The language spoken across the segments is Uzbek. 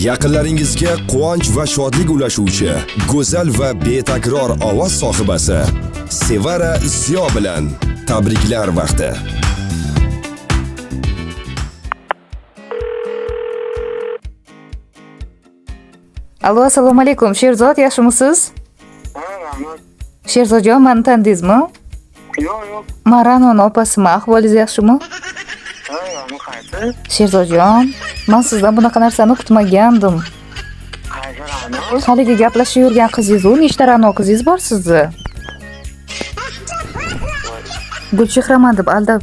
Yaqinlaringizga quvonch va shodlik ulashuvchi go'zal va betakror ovoz sohibasi Sevara Ziyo bilan tabriklar vaqti. Allo, assalomu alaykum. Sherzod, yaxshimisiz? Rahmat. Sherzodjon, meni tanidingizmi? Yo'q. Men Ra'noning opasiman. Ahvolingiz yaxshimi? Qaysi? Sherzodjon, men sizdan bunaqa narsani kutmagandim. Qaysi Ra'no? Haligi gaplashib yurgan qizingiz-u, nechta Ra'no qizingiz bor sizni? Gulchehraman deb aldab,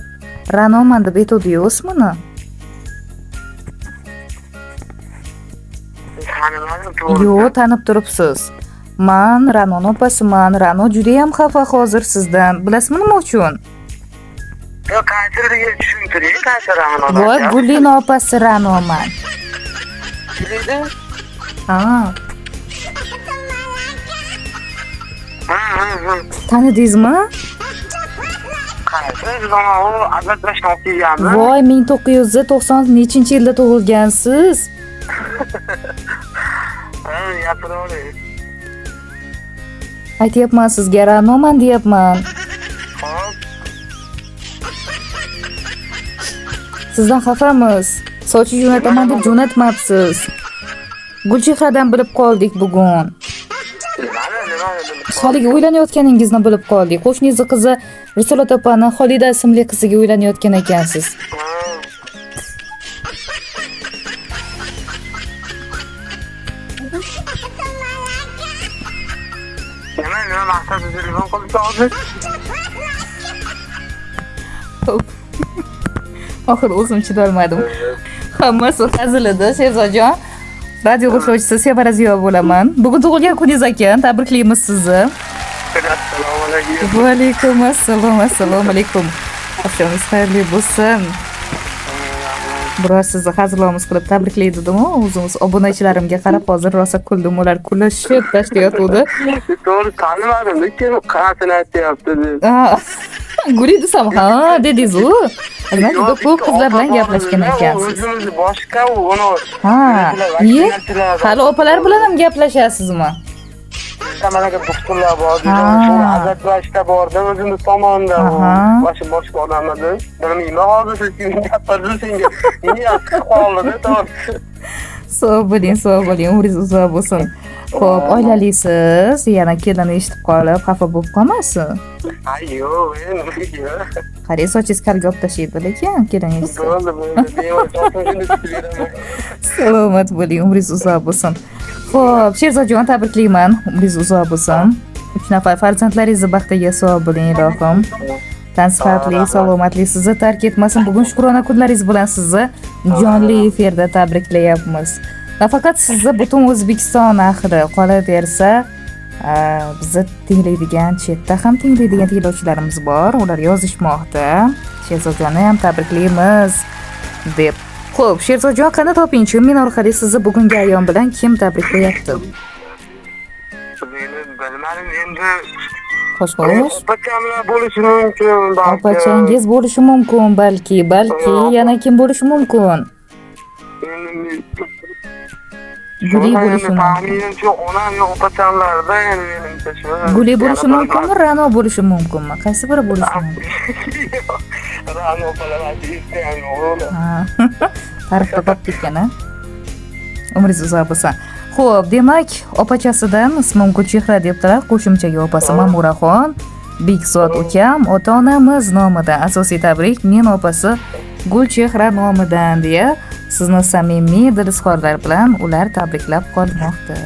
Ra'noman deb aytdi-yu ismini. Yo'q, tanib turibsiz. Men Ra'noning opasiman. Ra'no juda ham xafa hozir sizdan. Bilasizmi nima uchun? Yo'q, qaysiga tushuntiring, qaysi Ra'no? Voy, Gulning opasi Ra'noman. Ha. Tanidingizmi? Qaysi? Ra'no ajratlashgan kelganmi? Voy, 1990 nechinchi yilda tug'ilgansiz? Gapiravering. Aytyapman sizga, Ra'noman deyapman. Xo'p. Sizdan xafamiz. Sochi jo'nataman deb jo'natmabsiz. Gulchehradan bilib qoldik bugun. Haliga o'ylanayotganingizni bilib qoldik. Qo'shningizning qizi Risolat opani Xolida ismli qiziga o'ylanayotgan ekansiz. Nima maqsad telefon qilib hozir? Oxir o'zim chidolmadim. Hammasi hazil edi, Sherzodjon. Radio boshlovchisi Sevara Ziyo bo'laman. Bugun tug'ilgan kuningiz ekan. Tabriklaymiz sizni. Assalomu alaykum. Va alaykum assalom, assalomu alaykum. Oqshomingiz xayrli bo'lsin. Biroz sizni hazilomuz qilib tabriklaydimu, o'zimiz obunachilarimga qarab hozir rosa kuldim. Ular kulishib tashlayotdi. To'g'ri tanimadim, lekin qanaqasini aytyapti deb. Guli desam, ha, dedingiz-ku. Azman juda ko'p qizlar bilan gaplashgan ekansiz. O'zimiz boshqa uni. Ha, hali opalar bilan ham gaplashasizmi? Samaraga doktorlar bor, ajratlashda borda o'zimiz tomondan boshqa odamlar. Bilmayman hozir siz kimga gapirdi senga. Niyat qoldi, to'g'ri. Sog' bo'ling, umringiz uzoq bo'lsin. Xo'p, oilalisiz, yana kelin eshitib qolib, xafa bo'lib qolmasin. Ay, yo'q, nima? Qarang, sochingiz kalga olib tashlaydi lekin kelin eshitsa. Salomat bo'ling, umringiz uzoq bo'lsin. Xo'p, Sherzodjon, tabriklayman. Umringiz uzoq bo'lsin. 3 nafar farzandlaringizni baxtiga sog' bo'ling, ilohim. Tan sihatli, salomatlik sizni tark etmasin. Bugun shukrona kunlaringiz bilan sizni jonli efirda tabriklayapmiz. Nafaqat sizni butun O'zbekiston ahli qolaversa, bizni tinglaydigan, chetda ham tinglaydigan tinglovchilarimiz bor. Ular yozishmoqda. Sherzodjonni ham tabriklaymiz deb. Xo'p, Sherzodjon, qani topingchi, men orqali sizni bugungi ayyom bilan kim tabriklayapti? Bilmadim endi. Xo'sh. Opachamlar bo'lishi mumkin. Opachangiz bo'lishi mumkin, balki yana kim bo'lishi mumkin? Guli bo'lishi mumkin. Menimcha onam yo'q opachamlarda endi menimcha shu. Guli bo'lishi mumkinmi, Ra'no bo'lishi mumkinmi? Qaysi biri bo'lishi mumkin? Ra'no opalar aytgan yo'q. Tarix topdik ekan-a. Umringiz uzoq bo'lsin. Xo'p, demak, opachasidan ismim Gulchehra debdilar, qo'shimchaga opasi Mamuraxon, Bekzod ukam, ota-onamiz nomidan asosiy tabrik men opasi Gulchehra nomidan deya sizni samimiy dilizxorlar bilan ular tabriklab qolmoqda.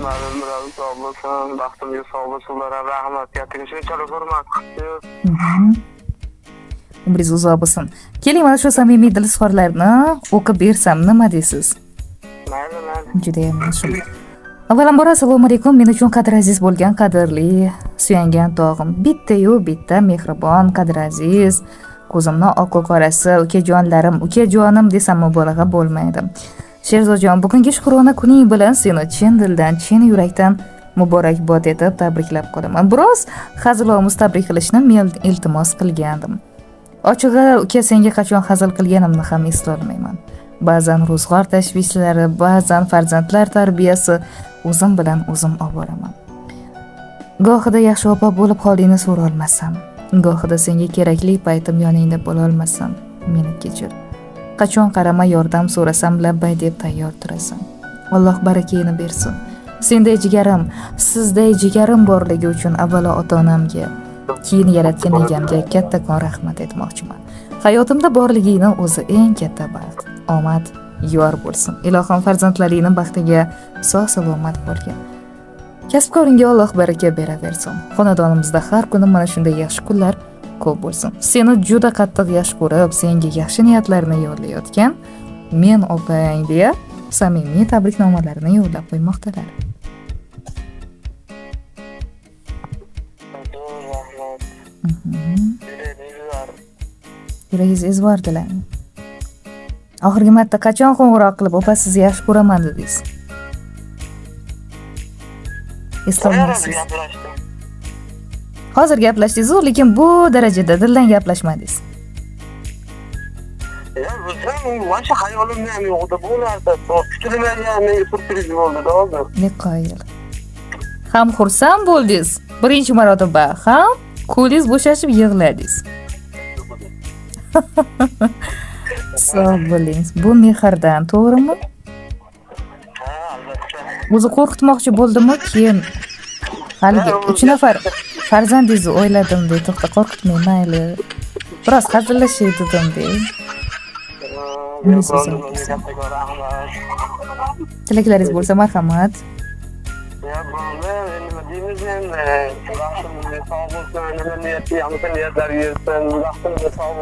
Ma'lum bilan sog' bo'lsin, baxtimga sog' bo'lsinlar, rahmat, katta shunchalik hurmat qilib. Umringiz uzoq bo'lsin. Keling, mana shu samimiy dilizxorlarni o'qib bersam, nima deysiz? Mayli. Juda ham yaxshi. Avvalambor assalomu alaykum. Men uchun qadr aziz bo'lgan qadrli, suyangan tog'im. Bitta-yu bitta mehribon, qadr aziz, ko'zimning oq qorasi, ukajonlarim, ukajonim desam mubolag'a bo'lmaydi. Sherzodjon, bugungi shukrona kuning bilan seni chin dildan, chin yurakdan muborakbod etib tabriklab qolaman. Biroz hazilomuz tabrik qilishni men iltimos qilgandim. Ochig'i, uka senga qachon hazil qilganimni ham eslolmayman. ba'zan ro'zg'or tashvishlari, ba'zan farzandlar tarbiyasi, o'zim bilan o'zim olib boraman. Gohida yaxshi opa bo'lib holingni so'ra olmasam, gohida senga kerakli paytim yoningda bo'la olmasam, meni kechir. Qachon qarama yordam so'rasam labbay deb tayyor turasan. Alloh barakangni bersin. Senday jigarim, sizday jigarim borligi uchun avvalo ota-onamga, keyin yaratgan egamga kattakon rahmat aytmoqchiman. Hayotimda borligingni o'zi eng katta baxt. Omad yor bo'lsin. Ilohim farzandlaringni baxtiga sog'-salomat bo'lgin. Kasb-koringga Alloh baraka beraversin. Xonadonimizda har kuni mana shunday yaxshi kunlar ko'p bo'lsin. Seni juda qattiq yaxshi ko'rib, senga yaxshi niyatlarni yo'llayotgan men opang deya samimiy tabriknomalarini yo'llab qo'ymoqdalar. Yuragingiz ezvordilar. Oxirgi marta qachon qo'ng'iroq qilib, opa sizni yaxshi ko'raman dedingiz? Eslolmaysiz. Hozir gaplashdingiz, lekin bu darajada dildan gaplashmadingiz. Vashi hayolimda ham yo'qdi bu narsa. Fikrimga menga surpriz bo'ldi hozir. Beqoyil. Ham xursand bo'ldingiz. Birinchi marotaba ham qo'lingiz bo'shashib yig'ladingiz. Sog' bo'ling. Bu mehrdan, to'g'rimi? Ha, albatta. O'zi qo'rqitmoqchi bo'ldimi, keyin haligi 3 nafar farzandingizni o'yladim deb, to'xta qo'rqitmang, mayli. Biroz hazillashay dedim deb. Tilaklaringiz bo'lsa marhamat. Ya bo'ldi, nima deymiz endi? Vaqtimizga sog' bo'lsin, nima niyatli, hamma niyatlar yursin, vaqtimizga sog'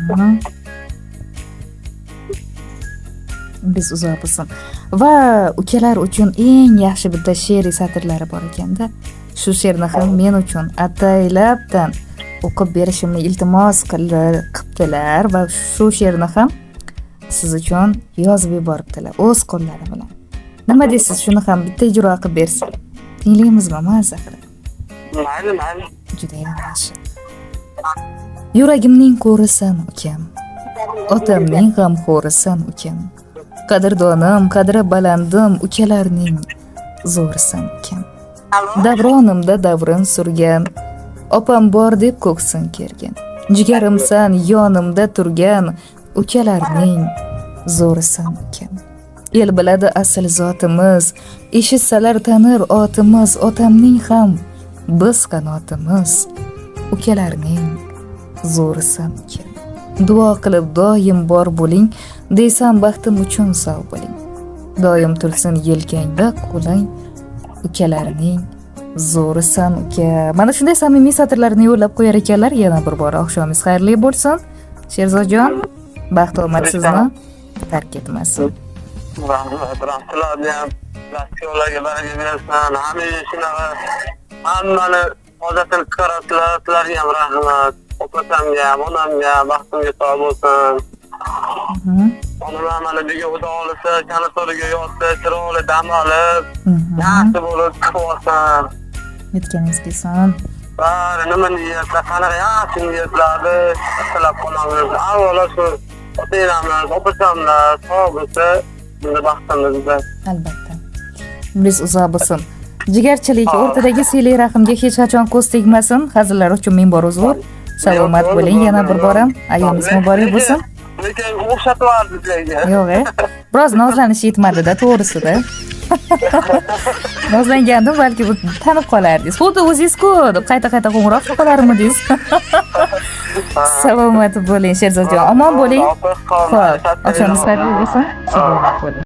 bo'lsin. Biz uzoq bo'lsin. Va ukalar uchun eng yaxshi bitta she'riy satrlari bor ekanda. Shu she'rni ham men uchun ataylabdan o'qib berishimni iltimos qilibdilar va shu she'rni ham siz uchun yozib yuboribdilar o'z qo'llari bilan. Nima deysiz, shuni ham bitta ijro qilib bersin? Tinglaymizmi, maza qilib? Mayli. Juda yaxshi. Yuragimning qo'risan ukam. Otamning g'amxo'risan ukam. Qadrdonim, qadri balandim, ukalarning zo'risan ukam. Davronimda davrin surgan, opam bor deb ko'ksin kergan. Jigarimsan yonimda turgan, ukalarning zo'risan ukam. El biladi asl zotimiz, eshitsalar tanir otimiz, otamning ham biz qanotimiz, ukalarning zo'risan ukam. Duo qilib doim bor bo'ling, deysan baxtim uchun sog' bo'ling. Doim tursin yelkangda qo'ling, ukalarning zo'risan uka. Mana shunday samimiy satrlarni yo'llab qo'yar ekanlar. Yana bir bor oqshomingiz xayrli bo'lsin. Sherzodjon, baxt omad sizni tark etmasin. Rahmatlar, lastiklarga baraka bersin. Hamisha shunaqa hammani odatini qilib sizlarga ham rahmat. Opasamga, onamga, baxtimga sog' bo'lsin. Onalar mana birga xudo olsa, sanatoriyaga yotsa, chiroyli dam olib, yaxshi bo'lib chiqasan. Yetganingizga son. Bari nima niyatlar, qanaqa yaxshi niyatlarni tilab qolamiz. Avvalo shu ota-onamiz, opasamlar sog' bo'lsa, bizni baxtimizda. Albatta. Umringiz uzoq bo'lsin. Jigarchilik o'rtadagi siylik rahmga hech qachon ko'z tegmasin. Hazillar uchun ming bor uzr. Salomat bo'ling, yana bir bor ham ayyomingiz muborak bo'lsin. Lekin o'xshatvardi sizlarga. Yo'q, biroz nozlanish yetmadi-da, to'g'risida. Nozlangandim, balki bu tanib qolardingiz. Xuddi o'zingiz-ku deb qayta-qayta qo'ng'iroq qilarmidingiz? Salomat bo'ling, Sherzodjon, omon bo'ling. Xo'p, oqshomingiz xayrli bo'lsin. Salomat bo'ling.